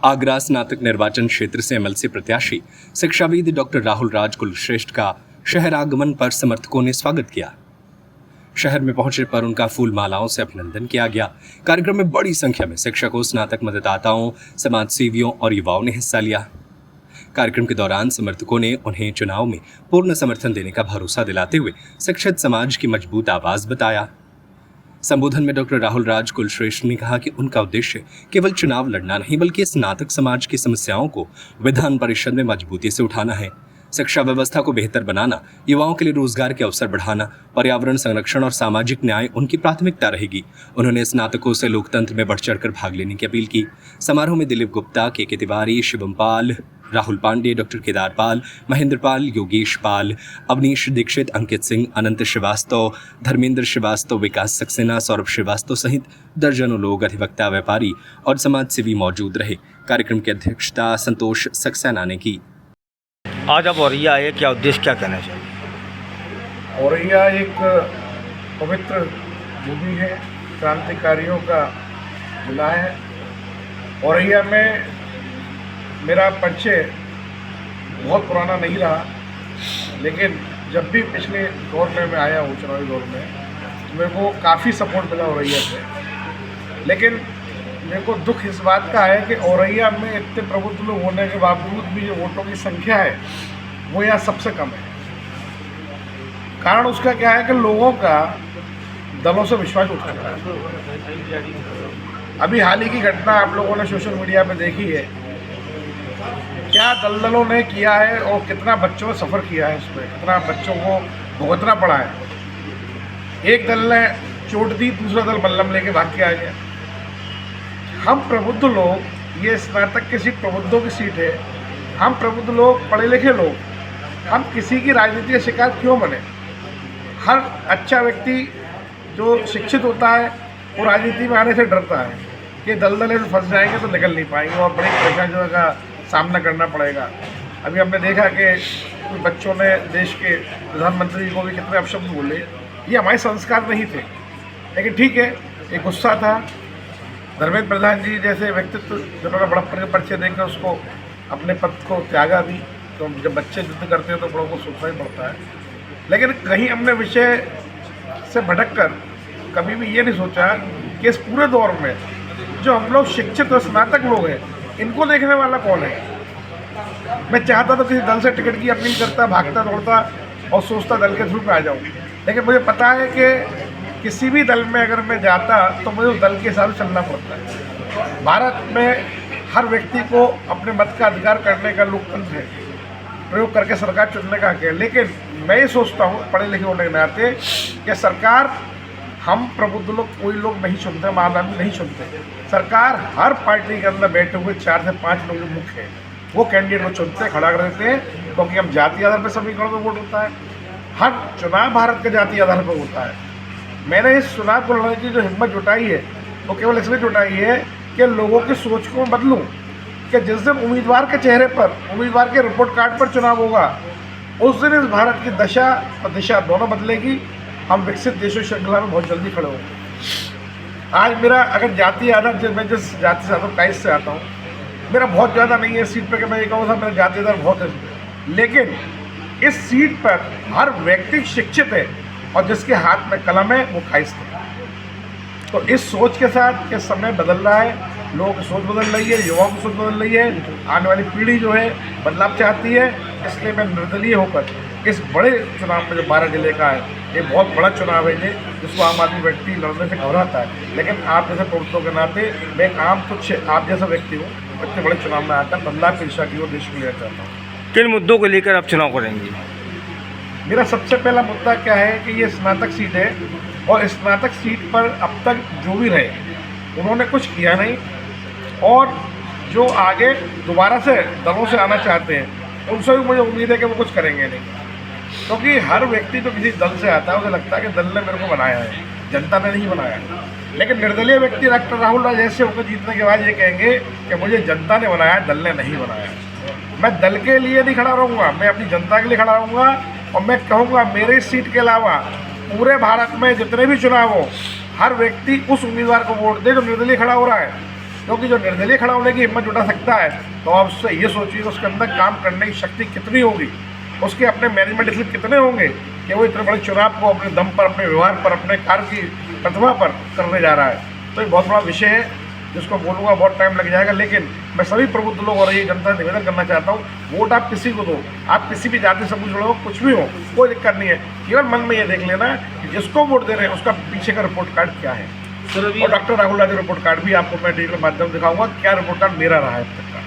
आगरा स्नातक निर्वाचन क्षेत्र से एमएलसी प्रत्याशी शिक्षाविद डॉक्टर राहुल राज कुलश्रेष्ठ का शहर आगमन पर समर्थकों ने स्वागत किया। शहर में पहुंचने पर उनका फूल मालाओं से अभिनंदन किया गया। कार्यक्रम में बड़ी संख्या में शिक्षकों, स्नातक मतदाताओं, समाज सेवियों और युवाओं ने हिस्सा लिया। कार्यक्रम के दौरान समर्थकों ने उन्हें चुनाव में पूर्ण समर्थन देने का भरोसा दिलाते हुए शिक्षित समाज की मजबूत आवाज बताया। संबोधन में डॉक्टर राहुल राज कुलश्रेष्ठ ने कहा कि उनका उद्देश्य केवल चुनाव लड़ना नहीं बल्कि स्नातक समाज की समस्याओं को विधान परिषद में मजबूती से उठाना है। शिक्षा व्यवस्था को बेहतर बनाना, युवाओं के लिए रोजगार के अवसर बढ़ाना, पर्यावरण संरक्षण और सामाजिक न्याय उनकी प्राथमिकता रहेगी। उन्होंने स्नातकों से लोकतंत्र में बढ़ चढ़कर भाग लेने की अपील की। समारोह में दिलीप गुप्ता, के तिवारी, शिवम पाल, राहुल पांडे, डॉक्टर केदार पाल, महेंद्र पाल, योगेश पाल, अवनीश दीक्षित, अंकित सिंह, अनंत श्रीवास्तव, धर्मेंद्र श्रीवास्तव, विकास सक्सेना, सौरभ श्रीवास्तव सहित दर्जनों लोग, अधिवक्ता, व्यापारी और समाज सेवी मौजूद रहे। कार्यक्रम की अध्यक्षता संतोष सक्सेना ने की। आज आप औरैया आए, क्या उद्देश्य, क्या कहना चाहिए? औरैया एक पवित्र भूमि है, क्रांतिकारियों का जिला है। औरैया में मेरा परिचय बहुत पुराना नहीं रहा, लेकिन जब भी पिछले दौर में मैं आया हूँ, चुनावी दौर में, तो मेरे को काफ़ी सपोर्ट मिला औरैया से। लेकिन मेरे को दुख इस बात का है कि औरैया में इतने प्रबुद्ध लोग होने के बावजूद भी जो वोटों की संख्या है वो यहाँ सबसे कम है। कारण उसका क्या है कि लोगों का दलों से विश्वास उठ रहा है। अभी हाल ही की घटना आप लोगों ने सोशल मीडिया पे देखी है, क्या दलदलों ने किया है और कितना बच्चों ने सफ़र किया है, उसमें कितना बच्चों को भुगतना पड़ा है। एक दल ने चोट दी, दूसरा दल बल्लम लेके भाग के आ गया। हम प्रबुद्ध लोग, ये स्नातक की सीट प्रबुद्धों की सीट है, हम प्रबुद्ध लोग, पढ़े लिखे लोग, हम किसी की राजनीति का शिकार क्यों बने? हर अच्छा व्यक्ति जो शिक्षित होता है वो राजनीति में आने से डरता है कि दलदले से फंस जाएंगे तो निकल नहीं पाएंगे और बड़ी परेशानियों का सामना करना पड़ेगा। अभी हमने देखा कि कुछ बच्चों ने देश के प्रधानमंत्री को भी कितने अपशब्द बोले। ये हमारे संस्कार नहीं थे, लेकिन ठीक है, एक गुस्सा था। धर्मेंद्र प्रधान जी जैसे व्यक्तित्व जिन्होंने बड़प्पन के परिचय देकर उसको अपने पद को त्यागा भी, तो जब बच्चे युद्ध करते हैं तो बड़ों को सोचना ही पड़ता है। लेकिन कहीं हमने विषय से भटक कर कभी भी ये नहीं सोचा कि इस पूरे दौर में जो हम लोग शिक्षित और स्नातक लोग हैं, इनको देखने वाला कौन है? मैं चाहता तो किसी दल से टिकट की अपील करता, भागता दौड़ता और सोचता दल के थ्रू पे आ जाऊँ, लेकिन मुझे पता है कि किसी भी दल में अगर मैं जाता तो मुझे उस दल के हिसाब से चलना पड़ता है। भारत में हर व्यक्ति को अपने मत का अधिकार करने का लोकतंत्र है, प्रयोग करके सरकार चुनने का हक है। लेकिन मैं ये सोचता हूँ पढ़े लिखे होने के नाते कि सरकार, हम प्रबुद्ध लोग कोई लोग नहीं चुनते, आम आदमी नहीं चुनते। सरकार हर पार्टी के अंदर बैठे हुए 4 से 5 लोग जो मुख्य है वो कैंडिडेट को चुनते, खड़ा कर देते हैं, क्योंकि हम जाति आधार पर समीकरण में वोट होता है। हर चुनाव भारत के जाति आधार पर होता है। मैंने इस चुनाव को लड़ने की जो हिम्मत जुटाई है वो केवल इसलिए जुटाई है कि लोगों की सोच को बदलूं, कि जिस दिन उम्मीदवार के चेहरे पर, उम्मीदवार के रिपोर्ट कार्ड पर चुनाव होगा, उस दिन इस भारत की दशा और दिशा दोनों बदलेगी। हम विकसित देशों श्रृंखला में बहुत जल्दी खड़े होंगे। आज मेरा अगर जाति आधार, मैं जिस जाति से आता हूँ, 22 से आता हूँ, मेरा बहुत ज़्यादा नहीं है सीट पर कि मैं ये कहूँ था मेरा जाति आधार बहुत है, लेकिन इस सीट पर हर व्यक्ति शिक्षित है और जिसके हाथ में कलम है वो कायस्थ है। तो इस सोच के साथ कि समय बदल रहा है, लोगों की सोच बदल रही है, युवाओं की सोच बदल रही है, आने वाली पीढ़ी जो है बदलाव चाहती है, इसलिए मैं निर्दलीय होकर इस बड़े चुनाव में जो 12 जिले का है, ये बहुत बड़ा चुनाव है, ये जिसको आम आदमी व्यक्ति लड़ने से घबराता है। लेकिन आप जैसे प्रभुत्व के नाते मैं आम तुच्छ आप जैसा व्यक्ति हूँ, इतने बड़े चुनाव में आकर बदलाव की दिशा की ओर देश को ले चाहता हूँ। किन मुद्दों को लेकर आप चुनाव करेंगे? मेरा सबसे पहला मुद्दा क्या है कि ये स्नातक सीट है और स्नातक सीट पर अब तक जो भी रहे उन्होंने कुछ किया नहीं, और जो आगे दोबारा से दलों से आना चाहते हैं उनसे भी मुझे उम्मीद है कि वो कुछ करेंगे नहीं, क्योंकि हर व्यक्ति तो किसी दल से आता है, उसे लगता है कि दल ने मेरे को बनाया है, जनता ने नहीं बनाया। लेकिन निर्दलीय व्यक्ति डॉक्टर राहुल राज ऐसे होकर जीतने के बाद ये कहेंगे कि मुझे जनता ने बनाया, दल ने नहीं बनाया। मैं दल के लिए नहीं खड़ा रहूँगा, मैं अपनी जनता के लिए खड़ा रहूँगा और मैं कहूँगा मेरे सीट के अलावा पूरे भारत में जितने भी चुनाव हो, हर व्यक्ति उस उम्मीदवार को वोट दे जो निर्दलीय खड़ा हो रहा है। क्योंकि जो निर्दलीय खड़ा होने की हिम्मत जुटा सकता है, तो आप उससे ये सोचिए उसके अंदर काम करने की शक्ति कितनी होगी, उसके अपने मैनेजमेंट स्किल कितने होंगे कि वो इतने बड़े चुनाव को अपने दम पर, अपने व्यवहार पर, अपने कार्य की प्रतिभा पर करने जा रहा है। तो ये बहुत बड़ा विषय है जिसको बोलूँगा बहुत टाइम लग जाएगा, लेकिन मैं सभी प्रबुद्ध लोग और ये जनता से निवेदन करना चाहता हूँ, वोट आप किसी को दो, आप किसी भी जाति समूह जुड़े हो, कुछ भी हो, कोई दिक्कत नहीं है। केवल मन में ये देख लेना कि जिसको वोट दे रहे हैं उसका पीछे का रिपोर्ट कार्ड क्या है। और doctor Rahul Raj report card भी आपको मैं डिजिटल माध्यम दिखाऊंगा क्या रिपोर्ट कार्ड मेरा रहा है अब तक का।